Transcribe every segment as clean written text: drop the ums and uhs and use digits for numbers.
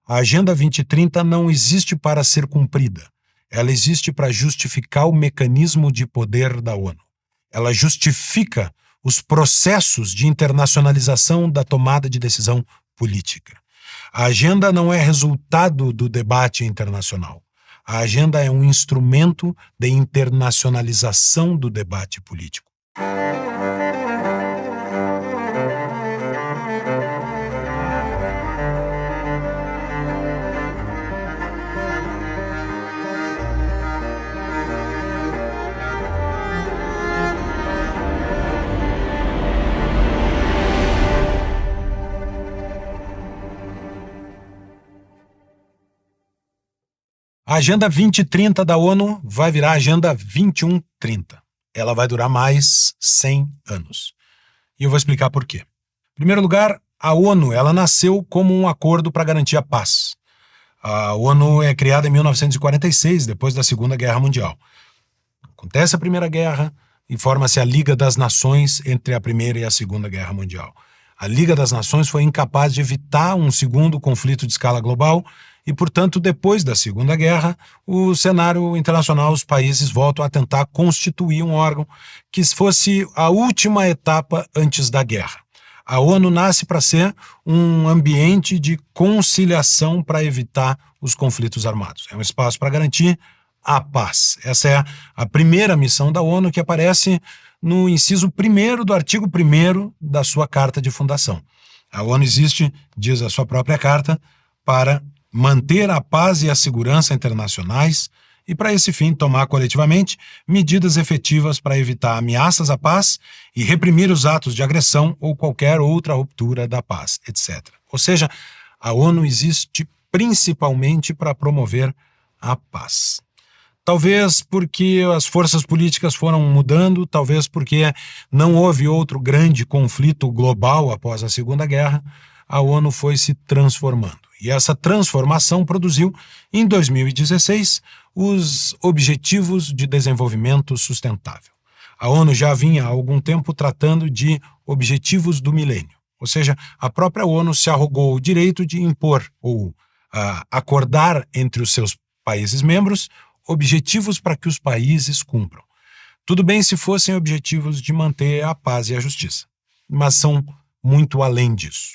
A Agenda 2030 não existe para ser cumprida. Ela existe para justificar o mecanismo de poder da ONU. Ela justifica os processos de internacionalização da tomada de decisão política. A agenda não é resultado do debate internacional. A agenda é um instrumento de internacionalização do debate político. A Agenda 2030 da ONU vai virar a Agenda 2130. Ela vai durar mais 100 anos. E eu vou explicar por quê. Em primeiro lugar, a ONU ela nasceu como um acordo para garantir a paz. A ONU é criada em 1946, depois da Segunda Guerra Mundial. Acontece a Primeira Guerra e forma-se a Liga das Nações entre a Primeira e a Segunda Guerra Mundial. A Liga das Nações foi incapaz de evitar um segundo conflito de escala global e, portanto, depois da Segunda Guerra, o cenário internacional, os países voltam a tentar constituir um órgão que fosse a última etapa antes da guerra. A ONU nasce para ser um ambiente de conciliação para evitar os conflitos armados. É um espaço para garantir a paz. Essa é a primeira missão da ONU que aparece no inciso 1º do artigo 1º da sua Carta de Fundação. A ONU existe, diz a sua própria carta, para manter a paz e a segurança internacionais e, para esse fim, tomar coletivamente medidas efetivas para evitar ameaças à paz e reprimir os atos de agressão ou qualquer outra ruptura da paz, etc. Ou seja, a ONU existe principalmente para promover a paz. Talvez porque as forças políticas foram mudando, talvez porque não houve outro grande conflito global após a Segunda Guerra, a ONU foi se transformando. E essa transformação produziu, em 2016, os Objetivos de Desenvolvimento Sustentável. A ONU já vinha há algum tempo tratando de Objetivos do Milênio, ou seja, a própria ONU se arrogou o direito de impor ou acordar entre os seus países membros objetivos para que os países cumpram. Tudo bem se fossem objetivos de manter a paz e a justiça, mas são muito além disso.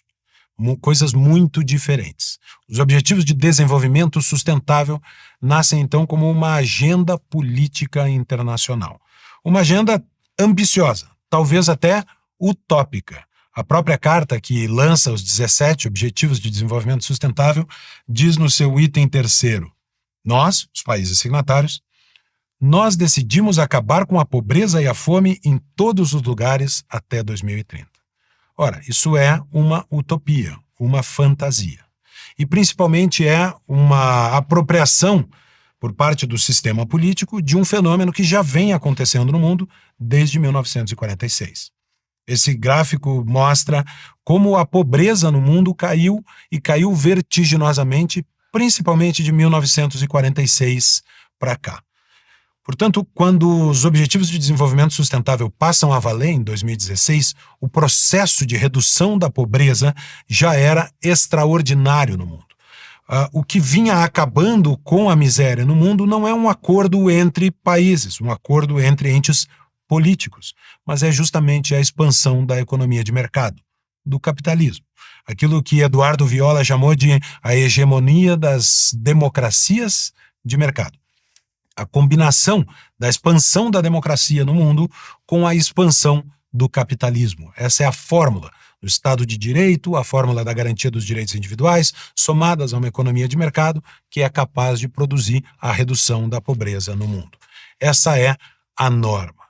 Coisas muito diferentes. Os Objetivos de Desenvolvimento Sustentável nascem, então, como uma agenda política internacional. Uma agenda ambiciosa, talvez até utópica. A própria carta que lança os 17 Objetivos de Desenvolvimento Sustentável diz no seu item 3º: nós, os países signatários, nós decidimos acabar com a pobreza e a fome em todos os lugares até 2030. Ora, isso é uma utopia, uma fantasia. E principalmente é uma apropriação por parte do sistema político de um fenômeno que já vem acontecendo no mundo desde 1946. Esse gráfico mostra como a pobreza no mundo caiu e caiu vertiginosamente, principalmente de 1946 para cá. Portanto, quando os Objetivos de Desenvolvimento Sustentável passam a valer em 2016, o processo de redução da pobreza já era extraordinário no mundo. O que vinha acabando com a miséria no mundo não é um acordo entre países, um acordo entre entes políticos, mas é justamente a expansão da economia de mercado, do capitalismo. Aquilo que Eduardo Viola chamou de a hegemonia das democracias de mercado. A combinação da expansão da democracia no mundo com a expansão do capitalismo. Essa é a fórmula do Estado de Direito, a fórmula da garantia dos direitos individuais, somadas a uma economia de mercado que é capaz de produzir a redução da pobreza no mundo. Essa é a norma.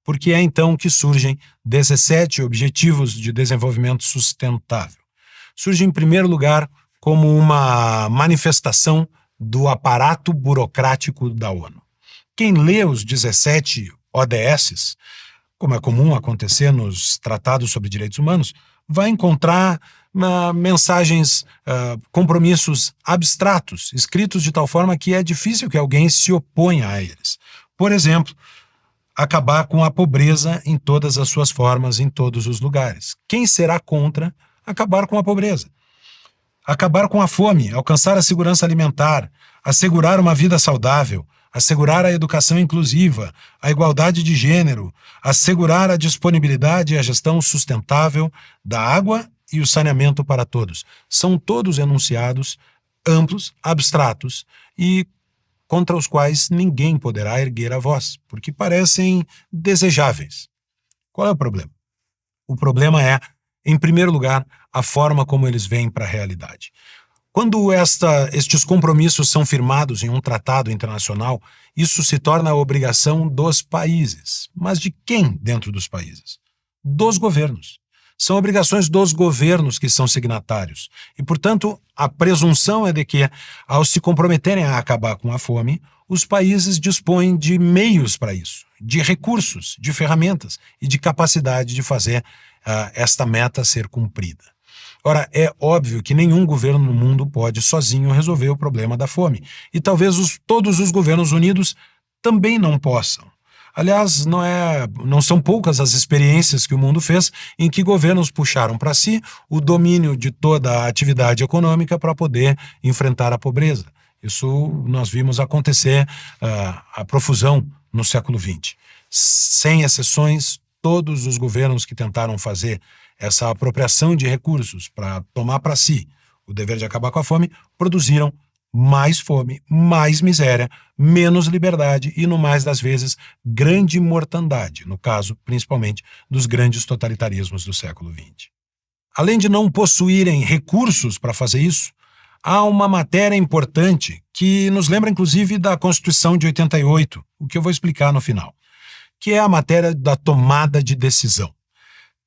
Porque é então que surgem 17 Objetivos de Desenvolvimento Sustentável. Surge, em primeiro lugar, como uma manifestação do aparato burocrático da ONU. Quem lê os 17 ODS, como é comum acontecer nos tratados sobre direitos humanos, vai encontrar mensagens, compromissos abstratos, escritos de tal forma que é difícil que alguém se oponha a eles. Por exemplo, acabar com a pobreza em todas as suas formas, em todos os lugares. Quem será contra acabar com a pobreza? acabar com a fome, alcançar a segurança alimentar, assegurar uma vida saudável, assegurar a educação inclusiva, a igualdade de gênero, assegurar a disponibilidade e a gestão sustentável da água e o saneamento para todos. São todos enunciados amplos, abstratos e contra os quais ninguém poderá erguer a voz, porque parecem desejáveis. Qual é o problema? O problema é, em primeiro lugar, a forma como eles vêm para a realidade. Quando estes compromissos são firmados em um tratado internacional, isso se torna a obrigação dos países. Mas de quem dentro dos países? Dos governos. São obrigações dos governos que são signatários. E, portanto, a presunção é de que, ao se comprometerem a acabar com a fome, os países dispõem de meios para isso, de recursos, de ferramentas e de capacidade de fazer esta meta ser cumprida. Ora, é óbvio que nenhum governo no mundo pode sozinho resolver o problema da fome. E talvez todos os governos unidos também não possam. Aliás, não são poucas as experiências que o mundo fez em que governos puxaram para si o domínio de toda a atividade econômica para poder enfrentar a pobreza. Isso nós vimos acontecer a profusão no século XX. Sem exceções, todos os governos que tentaram fazer essa apropriação de recursos para tomar para si o dever de acabar com a fome, produziram mais fome, mais miséria, menos liberdade e, no mais das vezes, grande mortandade, no caso, principalmente, dos grandes totalitarismos do século XX. Além de não possuírem recursos para fazer isso, há uma matéria importante que nos lembra, inclusive, da Constituição de 88, o que eu vou explicar no final, que é a matéria da tomada de decisão.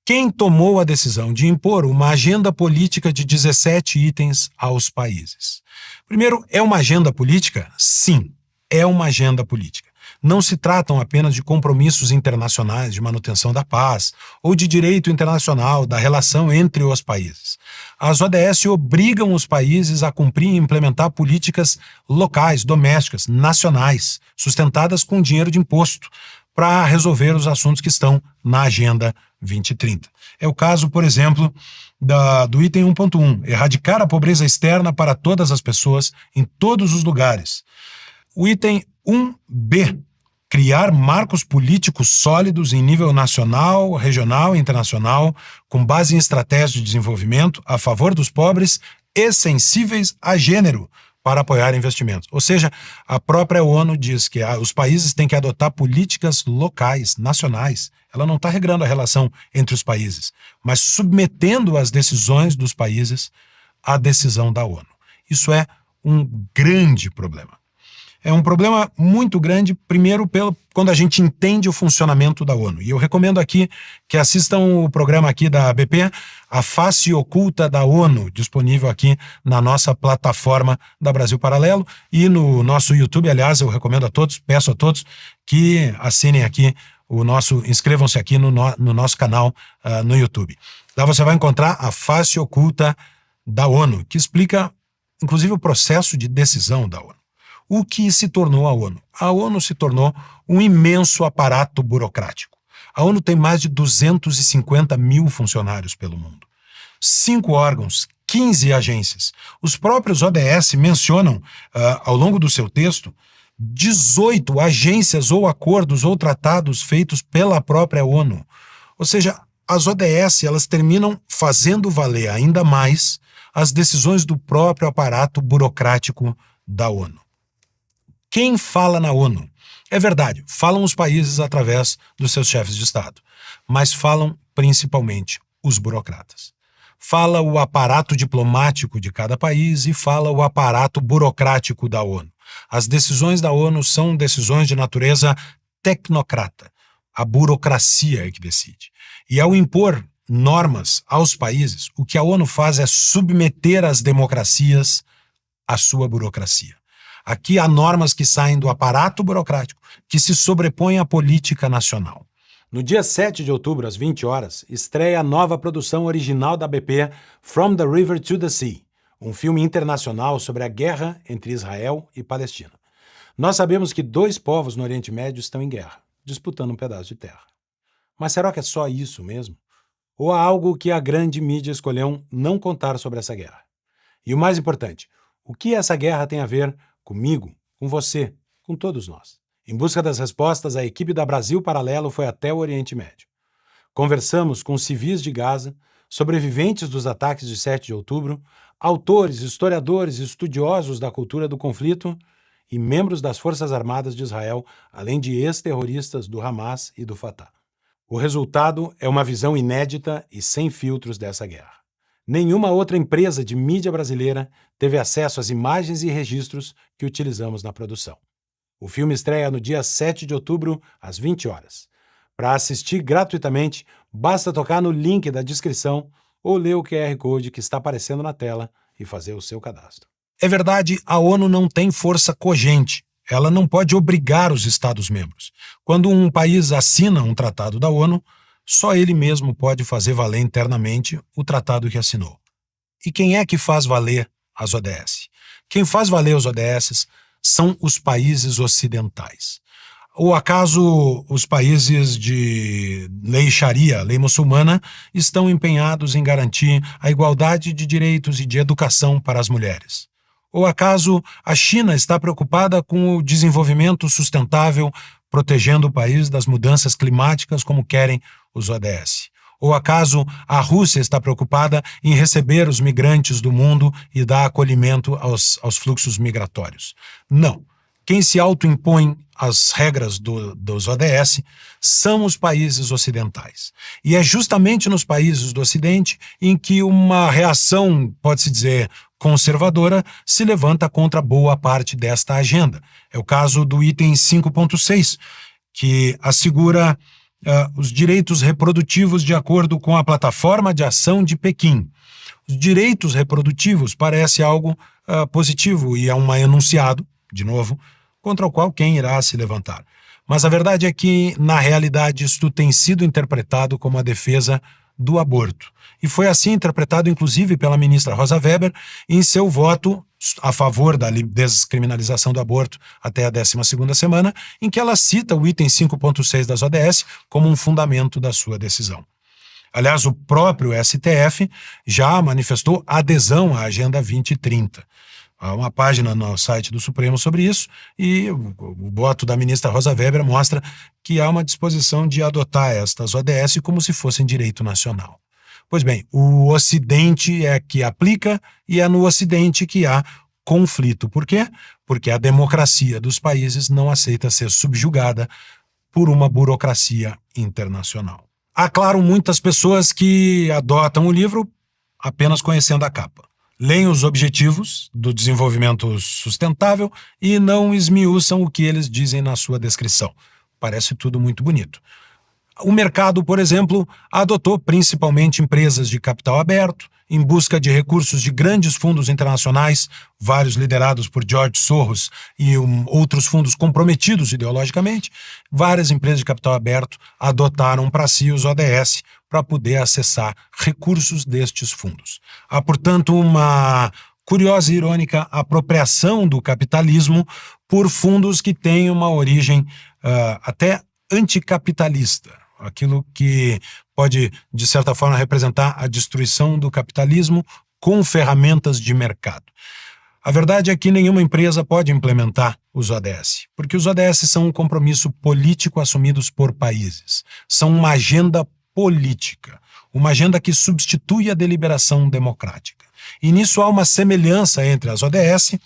Quem tomou a decisão de impor uma agenda política de 17 itens aos países? Primeiro, é uma agenda política? Sim, é uma agenda política. Não se tratam apenas de compromissos internacionais de manutenção da paz ou de direito internacional da relação entre os países. As ODS obrigam os países a cumprir e implementar políticas locais, domésticas, nacionais, sustentadas com dinheiro de imposto, para resolver os assuntos que estão na Agenda 2030. É o caso, por exemplo, do item 1.1, erradicar a pobreza externa para todas as pessoas em todos os lugares. O item 1b, criar marcos políticos sólidos em nível nacional, regional e internacional, com base em estratégias de desenvolvimento a favor dos pobres e sensíveis a gênero, para apoiar investimentos. Ou seja, a própria ONU diz que os países têm que adotar políticas locais, nacionais. Ela não está regrando a relação entre os países, mas submetendo as decisões dos países à decisão da ONU. Isso é um grande problema. É um problema muito grande, primeiro, quando a gente entende o funcionamento da ONU. E eu recomendo aqui que assistam o programa aqui da BP, A Face Oculta da ONU, disponível aqui na nossa plataforma da Brasil Paralelo e no nosso YouTube. Aliás, eu recomendo a todos, peço a todos que assinem aqui inscrevam-se aqui no nosso canal no YouTube. Lá você vai encontrar A Face Oculta da ONU, que explica, inclusive, o processo de decisão da ONU. O que se tornou a ONU? A ONU se tornou um imenso aparato burocrático. A ONU tem mais de 250 mil funcionários pelo mundo. 5 órgãos, 15 agências. Os próprios ODS mencionam, ao longo do seu texto, 18 agências ou acordos ou tratados feitos pela própria ONU. Ou seja, as ODS elas terminam fazendo valer ainda mais as decisões do próprio aparato burocrático da ONU. Quem fala na ONU? É verdade, falam os países através dos seus chefes de Estado, mas falam principalmente os burocratas. Fala o aparato diplomático de cada país e fala o aparato burocrático da ONU. As decisões da ONU são decisões de natureza tecnocrata. A burocracia é que decide. E ao impor normas aos países, o que a ONU faz é submeter as democracias à sua burocracia. Aqui há normas que saem do aparato burocrático, que se sobrepõem à política nacional. No dia 7 de outubro, às 20 horas, estreia a nova produção original da BP, From the River to the Sea, um filme internacional sobre a guerra entre Israel e Palestina. Nós sabemos que 2 povos no Oriente Médio estão em guerra, disputando um pedaço de terra. Mas será que é só isso mesmo? Ou há algo que a grande mídia escolheu não contar sobre essa guerra? E o mais importante, o que essa guerra tem a ver comigo, com você, com todos nós? Em busca das respostas, a equipe da Brasil Paralelo foi até o Oriente Médio. Conversamos com civis de Gaza, sobreviventes dos ataques de 7 de outubro, autores, historiadores e estudiosos da cultura do conflito e membros das Forças Armadas de Israel, além de ex-terroristas do Hamas e do Fatah. O resultado é uma visão inédita e sem filtros dessa guerra. Nenhuma outra empresa de mídia brasileira teve acesso às imagens e registros que utilizamos na produção. O filme estreia no dia 7 de outubro, às 20 horas. Para assistir gratuitamente, basta tocar no link da descrição ou ler o QR Code que está aparecendo na tela e fazer o seu cadastro. É verdade, a ONU não tem força cogente. Ela não pode obrigar os Estados-membros. Quando um país assina um tratado da ONU, só ele mesmo pode fazer valer internamente o tratado que assinou. E quem é que faz valer as ODS? Quem faz valer os ODS são os países ocidentais. Ou acaso os países de lei Sharia, lei muçulmana, estão empenhados em garantir a igualdade de direitos e de educação para as mulheres? Ou acaso a China está preocupada com o desenvolvimento sustentável, protegendo o país das mudanças climáticas como querem os ODS? Ou acaso a Rússia está preocupada em receber os migrantes do mundo e dar acolhimento aos fluxos migratórios? Não. Quem se autoimpõe as regras dos ODS são os países ocidentais. E é justamente nos países do Ocidente em que uma reação, pode-se dizer, conservadora, se levanta contra boa parte desta agenda. É o caso do item 5.6, que assegura os direitos reprodutivos de acordo com a Plataforma de Ação de Pequim. Os direitos reprodutivos parece algo positivo e é um enunciado, de novo, contra o qual quem irá se levantar. Mas a verdade é que, na realidade, isto tem sido interpretado como a defesa do aborto. E foi assim interpretado, inclusive, pela ministra Rosa Weber em seu voto a favor da descriminalização do aborto até a 12ª semana, em que ela cita o item 5.6 das ODS como um fundamento da sua decisão. Aliás, o próprio STF já manifestou adesão à Agenda 2030. Há uma página no site do Supremo sobre isso e o voto da ministra Rosa Weber mostra que há uma disposição de adotar estas ODS como se fossem direito nacional. Pois bem, o Ocidente é que aplica e é no Ocidente que há conflito. Por quê? Porque a democracia dos países não aceita ser subjugada por uma burocracia internacional. Há, claro, muitas pessoas que adotam o livro apenas conhecendo a capa. Leem os objetivos do desenvolvimento sustentável e não esmiuçam o que eles dizem na sua descrição. Parece tudo muito bonito. O mercado, por exemplo, adotou principalmente empresas de capital aberto, em busca de recursos de grandes fundos internacionais, vários liderados por George Soros e outros fundos comprometidos ideologicamente. Várias empresas de capital aberto adotaram para si os ODS para poder acessar recursos destes fundos. Há, portanto, uma curiosa e irônica apropriação do capitalismo por fundos que têm uma origem até anticapitalista, aquilo que pode, de certa forma, representar a destruição do capitalismo com ferramentas de mercado. A verdade é que nenhuma empresa pode implementar os ODS, porque os ODS são um compromisso político assumidos por países. São uma agenda política, uma agenda que substitui a deliberação democrática. E nisso há uma semelhança entre as ODS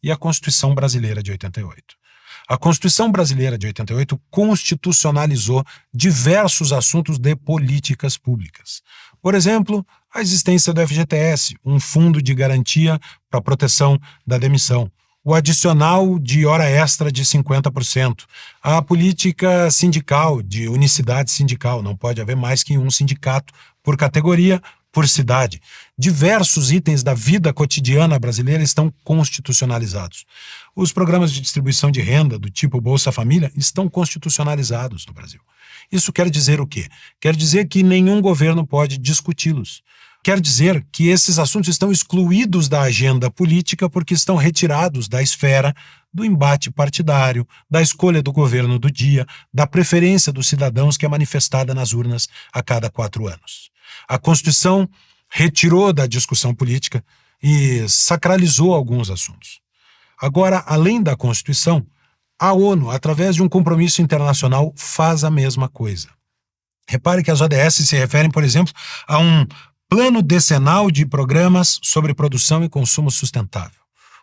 e a Constituição Brasileira de 88. A Constituição Brasileira de 88 constitucionalizou diversos assuntos de políticas públicas. Por exemplo, a existência do FGTS, um fundo de garantia para a proteção da demissão, o adicional de hora extra de 50%, a política sindical, de unicidade sindical, não pode haver mais que um sindicato por categoria, por cidade. Diversos itens da vida cotidiana brasileira estão constitucionalizados. Os programas de distribuição de renda, do tipo Bolsa Família, estão constitucionalizados no Brasil. Isso quer dizer o quê? Quer dizer que nenhum governo pode discuti-los. Quer dizer que esses assuntos estão excluídos da agenda política porque estão retirados da esfera do embate partidário, da escolha do governo do dia, da preferência dos cidadãos que é manifestada nas urnas a cada 4 anos. A Constituição retirou da discussão política e sacralizou alguns assuntos. Agora, além da Constituição, a ONU, através de um compromisso internacional, faz a mesma coisa. Repare que as ODS se referem, por exemplo, a um plano decenal de programas sobre produção e consumo sustentável.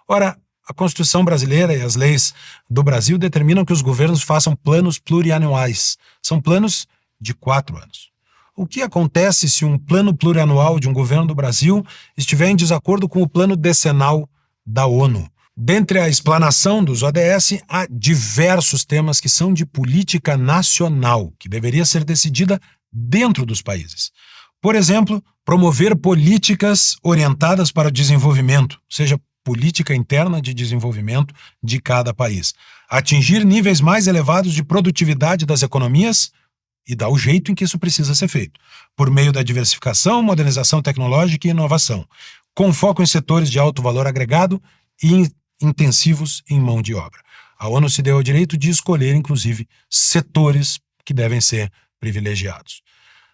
Ora, a Constituição brasileira e as leis do Brasil determinam que os governos façam planos plurianuais. São planos de 4 anos. O que acontece se um plano plurianual de um governo do Brasil estiver em desacordo com o plano decenal da ONU? Dentre a explanação dos ODS, há diversos temas que são de política nacional, que deveria ser decidida dentro dos países. Por exemplo, promover políticas orientadas para o desenvolvimento, ou seja, política interna de desenvolvimento de cada país. Atingir níveis mais elevados de produtividade das economias e dar o jeito em que isso precisa ser feito, por meio da diversificação, modernização tecnológica e inovação, com foco em setores de alto valor agregado e intensivos em mão de obra. A ONU se deu ao direito de escolher, inclusive, setores que devem ser privilegiados.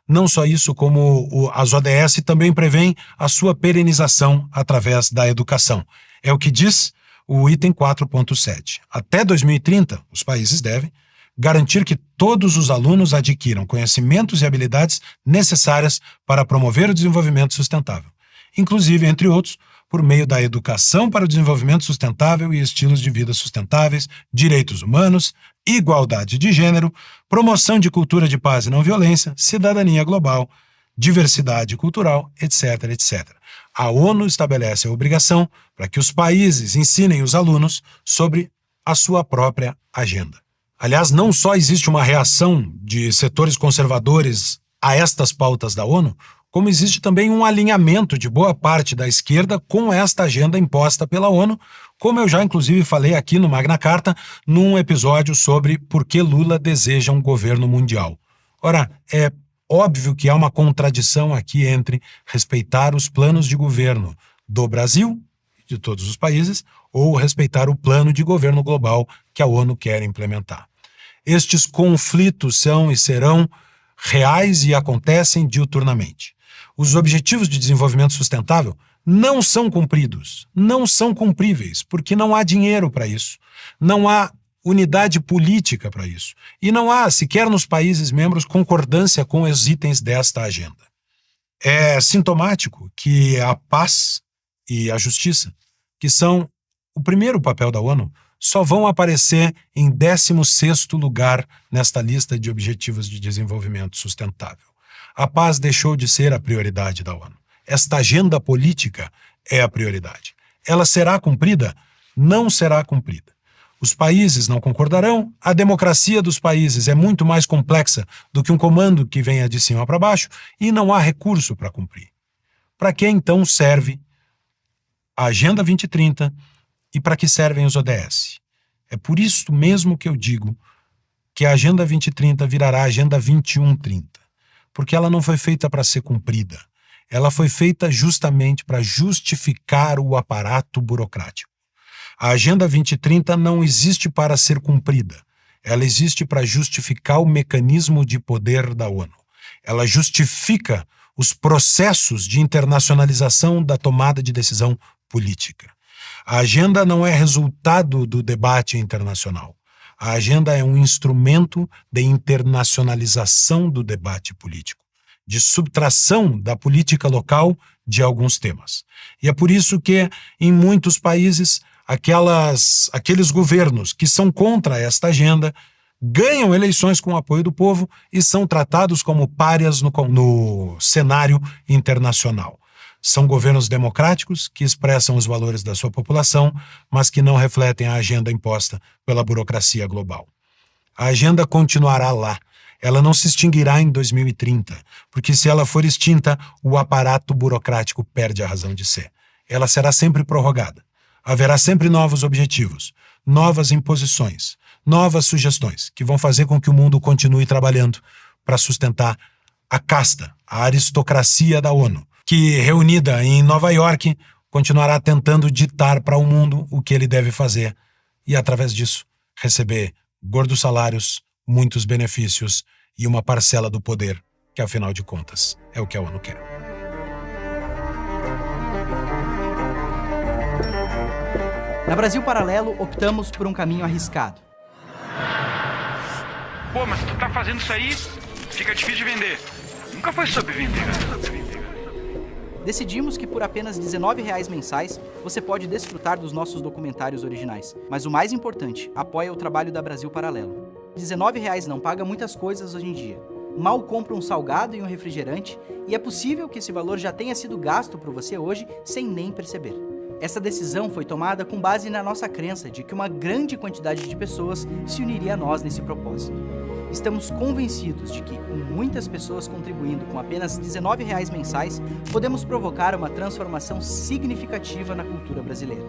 Não só isso, como as ODS também prevêem a sua perenização através da educação. É o que diz o item 4.7. Até 2030, os países devem garantir que todos os alunos adquiram conhecimentos e habilidades necessárias para promover o desenvolvimento sustentável, inclusive, entre outros, por meio da educação para o desenvolvimento sustentável e estilos de vida sustentáveis, direitos humanos, igualdade de gênero, promoção de cultura de paz e não violência, cidadania global, diversidade cultural, etc., etc. A ONU estabelece a obrigação para que os países ensinem os alunos sobre a sua própria agenda. Aliás, não só existe uma reação de setores conservadores a estas pautas da ONU, como existe também um alinhamento de boa parte da esquerda com esta agenda imposta pela ONU, como eu já inclusive falei aqui no Magna Carta, num episódio sobre por que Lula deseja um governo mundial. Ora, é óbvio que há uma contradição aqui entre respeitar os planos de governo do Brasil, de todos os países, ou respeitar o plano de governo global que a ONU quer implementar. Estes conflitos são e serão reais e acontecem diuturnamente. Os objetivos de desenvolvimento sustentável não são cumpridos, não são cumpríveis, porque não há dinheiro para isso, não há unidade política para isso, e não há, sequer nos países membros, concordância com os itens desta agenda. É sintomático que a paz e a justiça, que são o primeiro papel da ONU, só vão aparecer em 16º lugar nesta lista de objetivos de desenvolvimento sustentável. A paz deixou de ser a prioridade da ONU. Esta agenda política é a prioridade. Ela será cumprida? Não será cumprida. Os países não concordarão, a democracia dos países é muito mais complexa do que um comando que venha de cima para baixo e não há recurso para cumprir. Para que então serve a Agenda 2030 e para que servem os ODS? É por isso mesmo que eu digo que a Agenda 2030 virará a Agenda 2130. Porque ela não foi feita para ser cumprida. Ela foi feita justamente para justificar o aparato burocrático. A Agenda 2030 não existe para ser cumprida. Ela existe para justificar o mecanismo de poder da ONU. Ela justifica os processos de internacionalização da tomada de decisão política. A agenda não é resultado do debate internacional. A agenda é um instrumento de internacionalização do debate político, de subtração da política local de alguns temas. E é por isso que, em muitos países, aqueles governos que são contra esta agenda ganham eleições com o apoio do povo e são tratados como párias no cenário internacional. São governos democráticos que expressam os valores da sua população, mas que não refletem a agenda imposta pela burocracia global. A agenda continuará lá. Ela não se extinguirá em 2030, porque se ela for extinta, o aparato burocrático perde a razão de ser. Ela será sempre prorrogada. Haverá sempre novos objetivos, novas imposições, novas sugestões, que vão fazer com que o mundo continue trabalhando para sustentar a casta, a aristocracia da ONU, que, reunida em Nova York, continuará tentando ditar para o mundo o que ele deve fazer e, através disso, receber gordos salários, muitos benefícios e uma parcela do poder, que, afinal de contas, é o que a ONU quer. Na Brasil Paralelo, optamos por um caminho arriscado. Pô, mas tu tá fazendo isso aí, fica difícil de vender. Nunca foi sobre vender. Decidimos que por apenas R$19 mensais, você pode desfrutar dos nossos documentários originais. Mas o mais importante, apoia o trabalho da Brasil Paralelo. R$19 não paga muitas coisas hoje em dia. Mal compra um salgado e um refrigerante, e é possível que esse valor já tenha sido gasto por você hoje sem nem perceber. Essa decisão foi tomada com base na nossa crença de que uma grande quantidade de pessoas se uniria a nós nesse propósito. Estamos convencidos de que, com muitas pessoas contribuindo com apenas R$19 mensais, podemos provocar uma transformação significativa na cultura brasileira.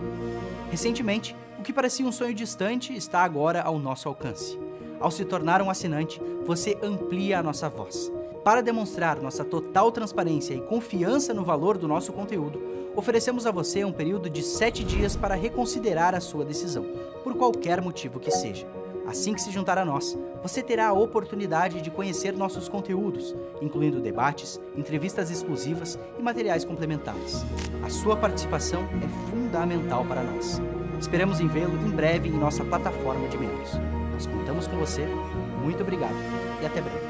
Recentemente, o que parecia um sonho distante está agora ao nosso alcance. Ao se tornar um assinante, você amplia a nossa voz. Para demonstrar nossa total transparência e confiança no valor do nosso conteúdo, oferecemos a você um período de 7 dias para reconsiderar a sua decisão, por qualquer motivo que seja. Assim que se juntar a nós, você terá a oportunidade de conhecer nossos conteúdos, incluindo debates, entrevistas exclusivas e materiais complementares. A sua participação é fundamental para nós. Esperamos em vê-lo em breve em nossa plataforma de membros. Nós contamos com você, muito obrigado e até breve.